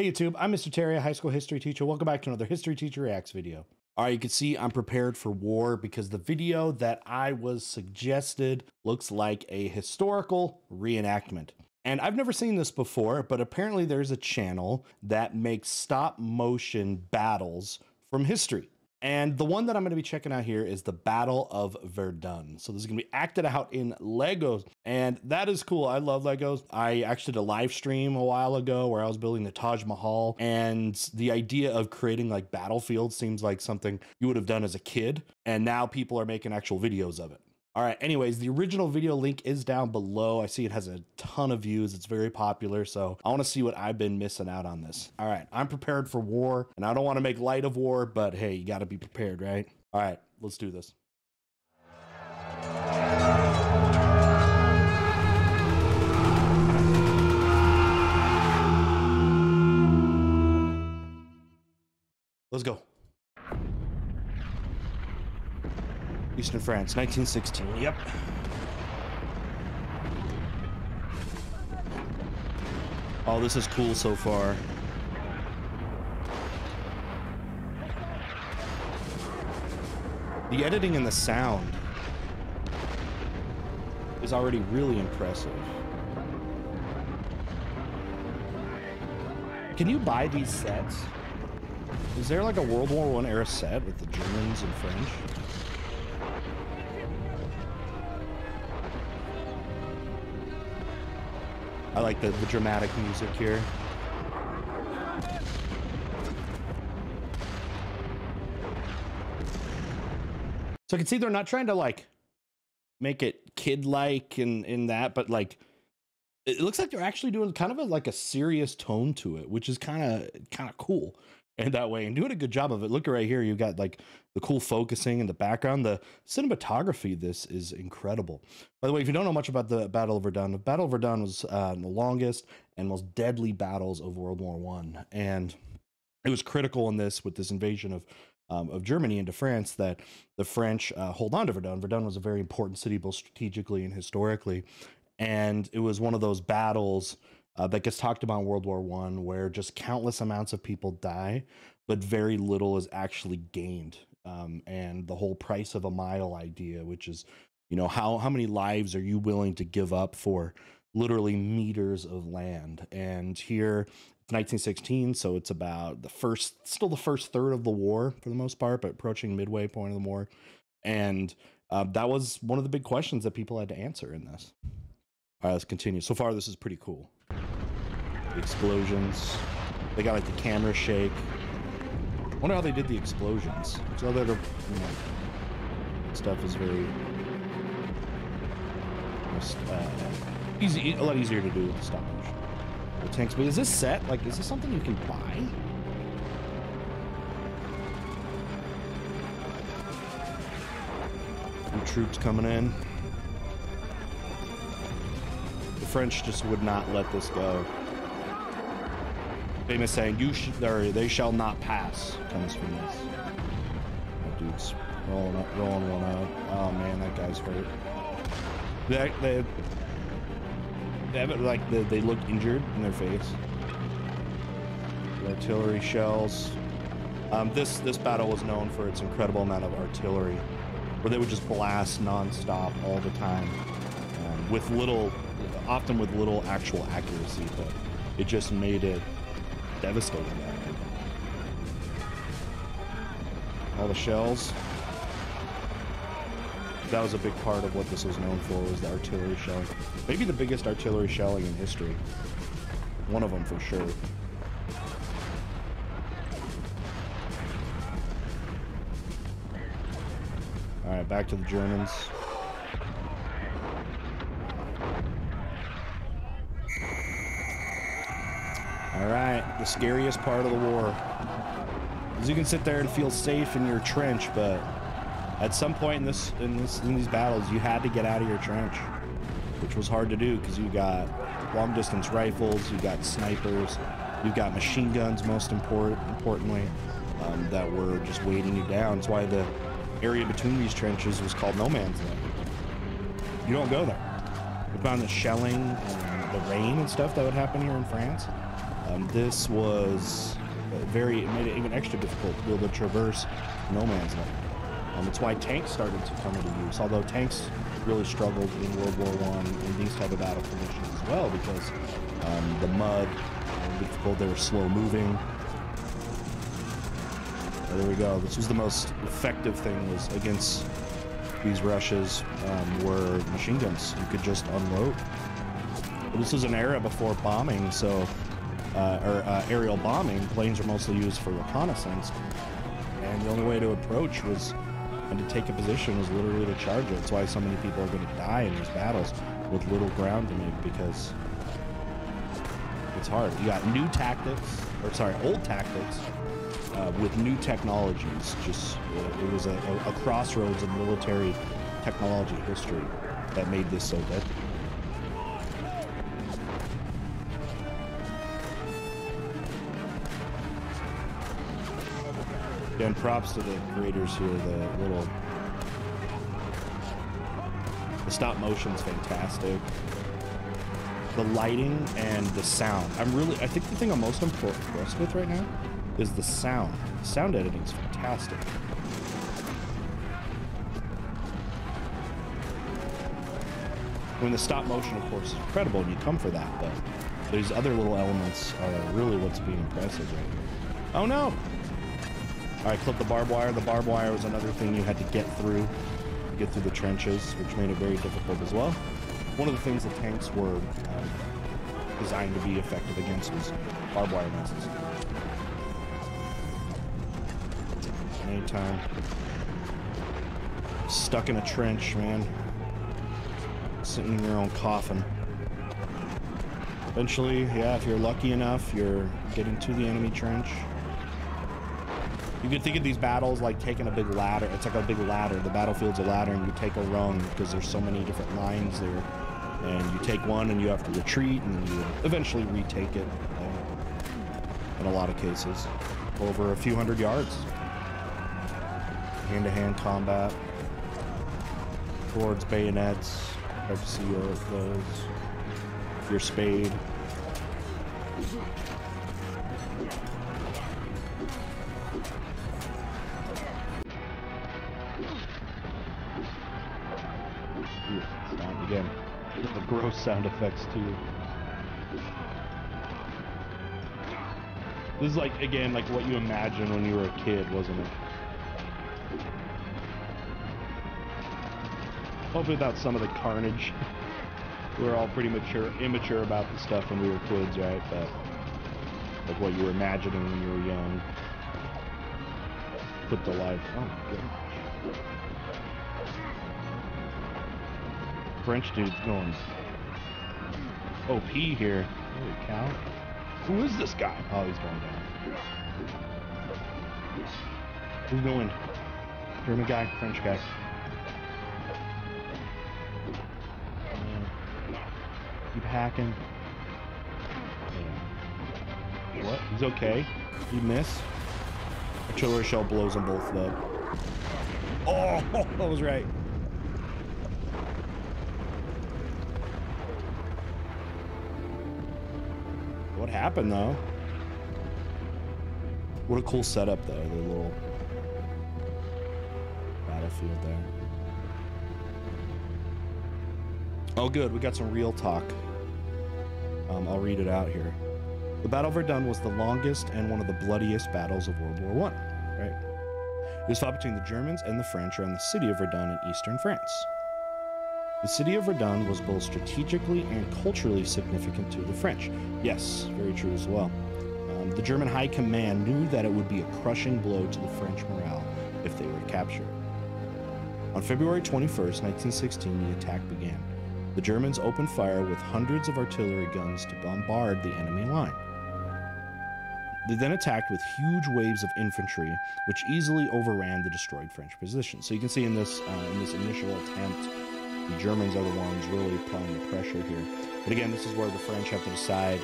Hey YouTube, I'm Mr. Terry, a high school history teacher. Welcome back to another History Teacher Reacts video. All right, you can see I'm prepared for war because the video that I was suggested looks like a historical reenactment. And I've never seen this before, but apparently there's a channel that makes stop motion battles from history. And the one that I'm going to be checking out here is the Battle of Verdun. So this is going to be acted out in Legos, and that is cool. I love Legos. I actually did a live stream a while ago where I was building the Taj Mahal, and the idea of creating like battlefields seems like something you would have done as a kid, and now people are making actual videos of it. All right, anyways, the original video link is down below. I see it has a ton of views. It's very popular, so I want to see what I've been missing out on this. All right, I'm prepared for war, and I don't want to make light of war, but hey, you got to be prepared, right? All right, let's do this. Let's go. Eastern France, 1916. Yep. Oh, this is cool so far. The editing and the sound is already really impressive. Can you buy these sets? Is there like a World War I era set with the Germans and French? I like the dramatic music here. So I can see they're not trying to like make it kid-like in that, but like it looks like they're actually doing kind of like a serious tone to it, which is kind of cool in that way, and doing a good job of it. Look right here, you've got like the cool focusing in the background. The cinematography, this is incredible. By the way, if you don't know much about the Battle of Verdun, the Battle of Verdun was the longest and most deadly battles of World War I, and it was critical in this with this invasion of Germany into France that the French hold on to Verdun. Verdun was a very important city both strategically and historically, and it was one of those battles that gets talked about in World War I, where just countless amounts of people die, but very little is actually gained. And the whole price of a mile idea, which is, you know, how many lives are you willing to give up for literally meters of land? And here, it's 1916, so it's about still the first third of the war for the most part, but approaching midway point of the war. And that was one of the big questions that people had to answer in this. All right, let's continue. So far, this is pretty cool. The explosions. They got like the camera shake. I wonder how they did the explosions. So that, you know, stuff is very easy, a lot easier to do with the stop motion. The tanks. But is this set? Like, is this something you can buy? New troops coming in. The French just would not let this go. Famous saying, they shall not pass, comes from this. That dude's rolling one up. Oh man, that guy's hurt. They look injured in their face. The artillery shells. This battle was known for its incredible amount of artillery, where they would just blast non-stop all the time, often with little actual accuracy, but it just made it devastating. All the shells. That was a big part of what this was known for, was the artillery shelling. Maybe the biggest artillery shelling in history. One of them for sure. All right, back to the Germans. All right, the scariest part of the war. Because you can sit there and feel safe in your trench, but at some point in these battles, you had to get out of your trench, which was hard to do because you got long distance rifles, you got snipers, you got machine guns, most importantly, that were just weighting you down. That's why the area between these trenches was called no man's land. You don't go there. We found the shelling and the rain and stuff that would happen here in France. This was it made it even extra difficult to be able to traverse no man's land. It's why tanks started to come into use, although tanks really struggled in World War I in these type of battle conditions as well, because the mud, difficult, they were slow moving. There we go. This was the most effective thing was against these rushes were machine guns. You could just unload. But this was an era before bombing, so aerial bombing. Planes were mostly used for reconnaissance, and the only way to approach was and to take a position was literally to charge it. That's why so many people are going to die in these battles with little ground to make, because it's hard. You got new tactics, or sorry, old tactics with new technologies. Just it was a crossroads in military technology history that made this so deadly. And props to the creators here. The stop motion's fantastic. The lighting and the sound. I think the thing I'm most impressed with right now is the sound. The sound editing's fantastic. I mean, the stop motion, of course, is incredible, and you come for that, but these other little elements are really what's being impressive right here. Oh no! All right, clip the barbed wire. The barbed wire was another thing you had to get through the trenches, which made it very difficult as well. One of the things the tanks were designed to be effective against was barbed wire messes. Anytime stuck in a trench, man, sitting in your own coffin. Eventually, yeah, if you're lucky enough, you're getting to the enemy trench. You could think of these battles like taking a big ladder. It's like a big ladder. The battlefield's a ladder, and you take a rung because there's so many different lines there. And you take one, and you have to retreat, and you eventually retake it. In a lot of cases, over a few hundred yards. Hand-to-hand combat. Swords, bayonets. Hard to see where it goes. Your spade. Again, the gross sound effects too. This is like, again, like what you imagined when you were a kid, wasn't it? Hopefully without some of the carnage. We were all pretty immature about the stuff when we were kids, right? But like what you were imagining when you were young. Put to life. Oh my goodness. French dude's going OP here. Holy cow. Who is this guy? Oh, he's going down. Who's going? German guy, French guy. Keep hacking. Yeah. What? He's okay. He missed. Artillery shell blows them both up. Oh, that was right. What happened though? What a cool setup though, the little battlefield there. Oh good, we got some real talk. I'll read it out here. The Battle of Verdun was the longest and one of the bloodiest battles of World War I, right? It was fought between the Germans and the French around the city of Verdun in eastern France. The city of Verdun was both strategically and culturally significant to the French. Yes, very true as well. The German high command knew that it would be a crushing blow to the French morale if they were captured. On February 21st, 1916, the attack began. The Germans opened fire with hundreds of artillery guns to bombard the enemy line. They then attacked with huge waves of infantry, which easily overran the destroyed French positions. So you can see in this initial attempt, the Germans are the ones really applying the pressure here. But again, this is where the French have to decide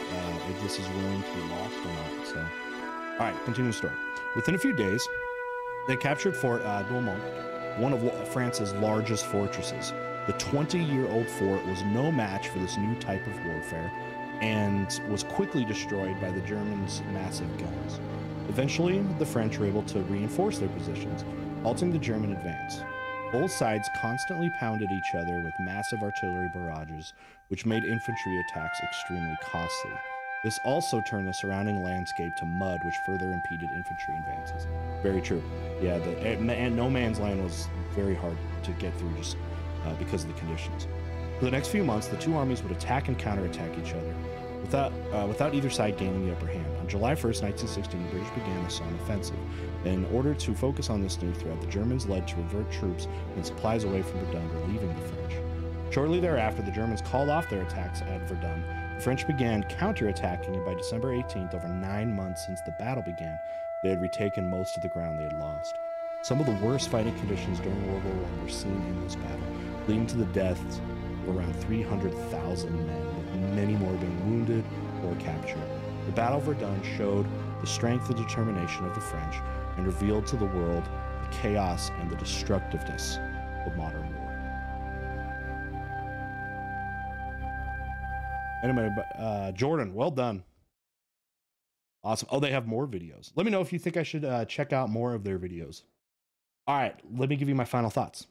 if this is willing to be lost or not. So, all right, continue the story. Within a few days, they captured Fort Douaumont, one of France's largest fortresses. The 20-year-old fort was no match for this new type of warfare, and was quickly destroyed by the Germans' massive guns. Eventually, the French were able to reinforce their positions, halting the German advance. Both sides constantly pounded each other with massive artillery barrages, which made infantry attacks extremely costly. This also turned the surrounding landscape to mud, which further impeded infantry advances. Very true. Yeah, and no man's land was very hard to get through just because of the conditions. For the next few months, the two armies would attack and counterattack each other, without either side gaining the upper hand. On July 1st, 1916, the British began the Somme offensive. In order to focus on this new threat, the Germans led to divert troops and supplies away from Verdun, relieving the French. Shortly thereafter, the Germans called off their attacks at Verdun. The French began counterattacking, and by December 18th, over 9 months since the battle began, they had retaken most of the ground they had lost. Some of the worst fighting conditions during World War I were seen in this battle, leading to the deaths of around 300,000 men, with many more being wounded or captured. The Battle of Verdun showed the strength and determination of the French and revealed to the world the chaos and the destructiveness of modern war. Anyway, Jordan, well done. Awesome. Oh, they have more videos. Let me know if you think I should check out more of their videos. All right, let me give you my final thoughts.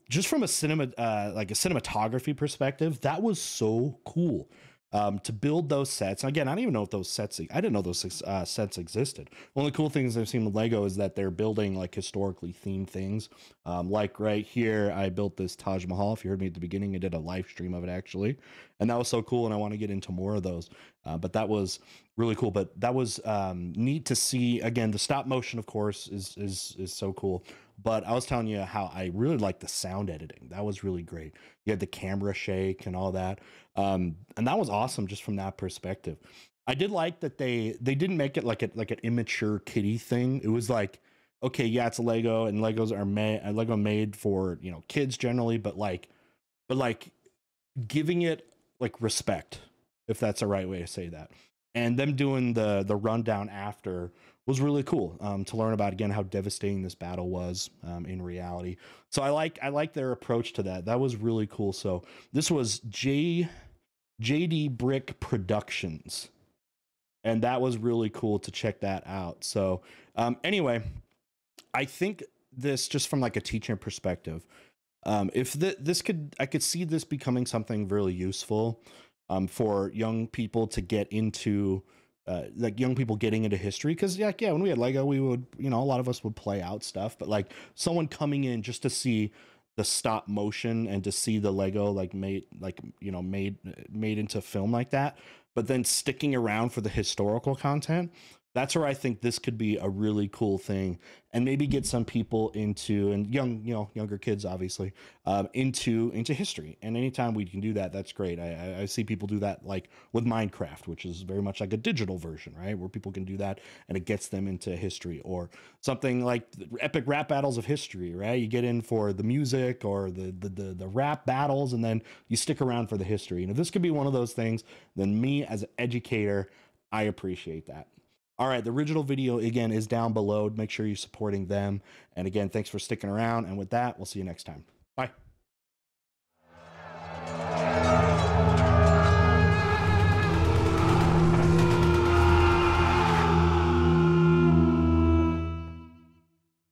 Just from a cinematography perspective, that was so cool. To build those sets. And again, I don't even know if those sets, I didn't know those sets existed. One of the cool things I've seen with Lego is that they're building like historically themed things. Like right here, I built this Taj Mahal. If you heard me at the beginning, I did a live stream of it actually. And that was so cool. And I want to get into more of those. But that was really cool. But that was neat to see. Again, the stop motion, of course, is so cool. But I was telling you how I really like the sound editing. That was really great. You had the camera shake and all that. And that was awesome just from that perspective. I did like that they didn't make it like an immature kiddie thing. It was like, okay, yeah, it's a Lego, and Legos are made for, you know, kids generally, but like giving it like respect, if that's the right way to say that. And them doing the rundown after was really cool, to learn about, again, how devastating this battle was in reality. So I like their approach to that. That was really cool. So this was JD Brick Productions, and that was really cool to check that out. So anyway, I think this, just from like a teaching perspective, if I could see this becoming something really useful for young people to get into, like young people getting into history. Because yeah, when we had Lego, we would, you know, a lot of us would play out stuff, but like someone coming in just to see the stop motion and to see the Lego like made into film like that, but then sticking around for the historical content, that's where I think this could be a really cool thing, and maybe get some people into, and younger kids, obviously, into history. And anytime we can do that, that's great. I see people do that like with Minecraft, which is very much like a digital version, right? Where people can do that and it gets them into history, or something like the epic rap battles of history, right? You get in for the music or the rap battles, and then you stick around for the history. And if this could be one of those things, then me as an educator, I appreciate that. All right, the original video, again, is down below. Make sure you're supporting them. And again, thanks for sticking around. And with that, we'll see you next time. Bye.